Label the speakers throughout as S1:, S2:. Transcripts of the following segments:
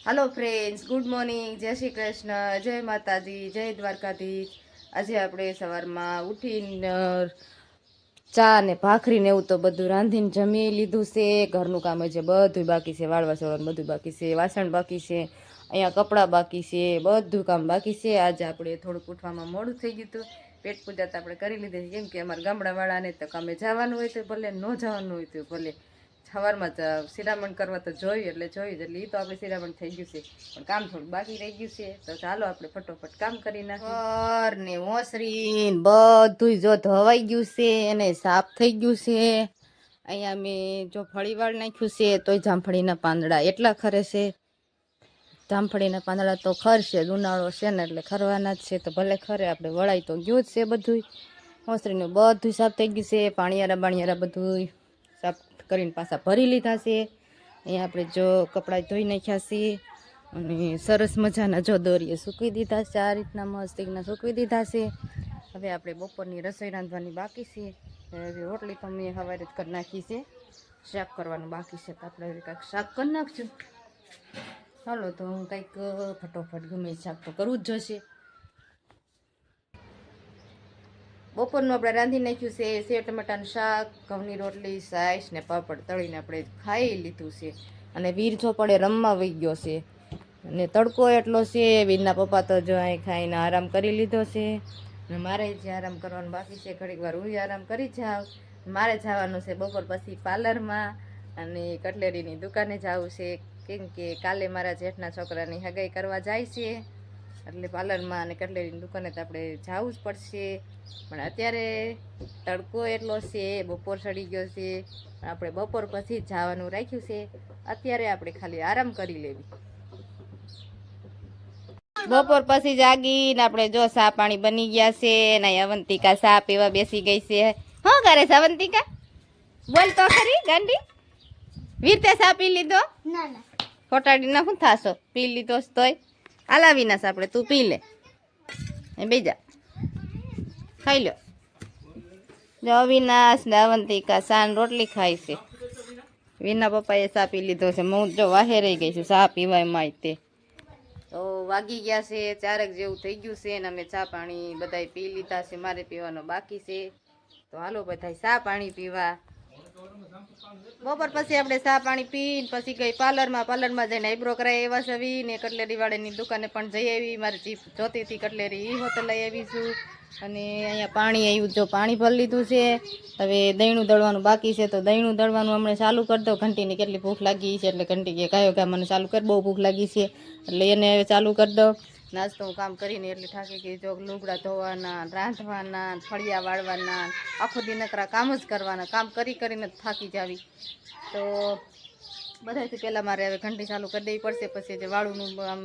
S1: Hello friends, good morning, जय श्री कृष्ण, जय माताजी, जय द्वारकाधीश। आज આપણે સવારમાં ઉઠીને ચા ને ભાખરી ને એવું તો બધું રાંધીને જમી લીધું છે। ઘરનું કામ છે બધું બાકી છે, વાળવા સળવાનું બધું બાકી છે, વાસણ બાકી છે, અહીંયા કપડાં બાકી છે, બધું કામ બાકી છે। આજે આપણે થોડુંક ઉઠવામાં મોડું થઈ ગયું હતું। પેટ પૂજા તો આપણે કરી લીધી, કેમ કે અમારા ગામડાવાળાને તો કામે જવાનું હોય તો ભલે, ન જવાનું હોય તો ભલે, સવારમાં જ શિરામણ કરવા તો જોઈએ એટલે એ તો આપણે શિરામણ થઈ ગયું છે, પણ કામ થોડું બાકી રહી ગયું છે। તો ચાલો આપણે ફટોફટ કામ કરી નાખીએ। ઘર ને ઓસરી બધું જો ધોવાઈ ગયું છે અને સાફ થઈ ગયું છે। અહીંયા મેં જો ફળી વાળ નાખ્યું છે તોય જામફળીના પાંદડા એટલા ખરે છે। જામફળીના પાંદડા તો ખરશે, ઉનાળો છે ને એટલે ખરવાના જ છે, તો ભલે ખરે, આપણે વળાઈ તો ગયું જ છે બધું। ઓસરીનું બધું સાફ થઈ ગયું છે, પાણીયારા બાણીયારા બધું સાફ કરીને પાછા ભરી લીધા છે। અહીંયા આપણે જો કપડાં ધોઈ નાખ્યા છે અને સરસ મજાના જો દોરીએ સૂકવી દીધા છે, આ રીતના મસ્ત રીતના સૂકવી દીધા છે। હવે આપણે બપોરની રસોઈ રાંધવાની બાકી છે। રોટલી તો મેં સવારે જ કરી નાખી છે, શાક કરવાનું બાકી છે, તો આપણે કંઈક શાક કરી નાખશું। ચાલો તો હું કંઈક ફટોફટ ગમે શાક તો કરવું જ જોશે। બપોરનું આપણે રાંધી નાખ્યું છે સેવ ટમેટાનું શાક, ઘઉંની રોટલી, સાઈસ ને પાપડ તળીને આપણે ખાઈ લીધું છે। અને વીર જો પડે રમવા વહી ગયો છે અને તડકો એટલો છે। વીરના પપ્પા તો જો અહીં ખાઈને આરામ કરી લીધો છે અને મારે જે આરામ કરવાનું બાકી છે, ઘડીક વાર હું આરામ કરી જાઉં। મારે જવાનું છે બપોર પછી પાર્લરમાં અને કટલેરીની દુકાને જવું છે, કેમ કે કાલે મારા જેઠના છોકરાની હગાઈ કરવા જાય છે, એટલે પાર્લરમાં અને કટલેરીની દુકાને તો આપણે જવું જ પડશે। પણ અત્યારે તડકો એટલો છે, બપોર સડી ગયો છે, આપણે બપોર પછી જ જવાનું રાખ્યું છે। અત્યારે આપણે ખાલી આરામ કરી લેવી। બપોર પછી જાગીને આપણે જો ચા પાણી બની ગયા છે ને અવંતિકા ચા પીવા બેસી ગઈ છે। શું કરે છે અવંતિકા? બોલ તો ખરી ગાંડી। વીરતે ચા પી લીધો? ના ના, ખોટાડી ના શું થાશો, પી લીધો તોય આલાવી ના આપણે, તું પી લે એ બીજા ખાઈ લો। જો અવિનાશ ને અવંતિકા સાન રોટલી ખાય છે, વીરના પપ્પાએ ચા પી લીધો છે, હું જો વાહે રહી ગઈ છું ચા પીવાય માય તે। તો વાગી ગયા છે 4 જેવું થઈ ગયું છે અને અમે ચા પાણી બધાય પી લીધા છે, મારે પીવાનો બાકી છે। તો હાલો બધાય ચા પાણી પીવા। બપોર પછી આપણે ચા પાણી પીને પછી ગઈ પાર્લરમાં જઈને આઈબ્રો કરાવી એવા સવી ને કટલેરી વાળાની દુકાને પણ જઈ આવી, મારી જીપ જોતી હતી કટલેરી એ હોતે લઈ આવી છું। અને અહીંયા પાણી આવ્યું, જો પાણી ભરી લીધું છે। હવે દહીંનું દળવાનું બાકી છે, તો દહીંનું દળવાનું હમણાં ચાલુ કરી દો। ઘંટીને કેટલી ભૂખ લાગી છે, એટલે ઘંટી કે કાયો કે મને ચાલુ કરી, બહુ ભૂખ લાગી છે, એટલે એને હવે ચાલુ કરી દો। નાસ્તો હું કામ કરીને એટલે થાકી ગઈ, જો લુગડા ધોવાના, રાંધવાના, ફળિયા વાળવાના, આખો દી નકરા કામ જ કરવાના, કામ કરીને થાકી જાવી। તો બધાથી પહેલાં મારે હવે ઘંટી ચાલુ કરી દેવી પડશે, પછી જે વાળુનું આમ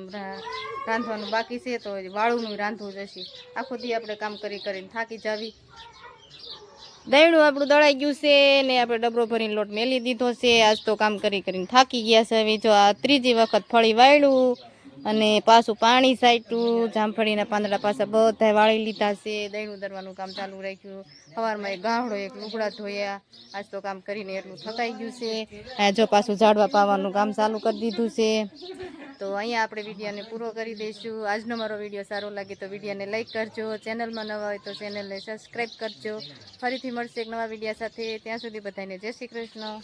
S1: રાંધવાનું બાકી છે, તો વાળુનું રાંધવું જશે। આખો દી આપણે કામ કરીને થાકી જાવી। દહીંનું આપણું દળાઈ ગયું છે ને આપણે ડબરો ભરીને લોટ મેલી દીધો છે। આજ તો કામ કરીને થાકી ગયા છે। હવે જો આ ત્રીજી વખત ફળી વાળ્યું અને પાછું પાણી સાઈટું, જામફળીના પાંદડા પાછા બધા વાળી લીધા છે, દહીંનું દળવાનું કામ ચાલુ રાખ્યું। સવારમાં એક ગાહડો એક લુગડા ધોયા, આજ તો કામ કરીને એટલું થકાઈ ગયું છે। જો પાછું ઝાડવા પાવાનું કામ ચાલુ કરી દીધું છે। તો અહીંયા આપણે વિડીયોને પૂરો કરી દઈશું। આજનો મારો વિડીયો સારો લાગે તો વિડીયોને લાઈક કરજો, ચેનલમાં નવા હોય તો ચેનલને સબસ્ક્રાઈબ કરજો। ફરીથી મળશે એક નવા વિડીયો સાથે, ત્યાં સુધી બધાને જય શ્રી કૃષ્ણ।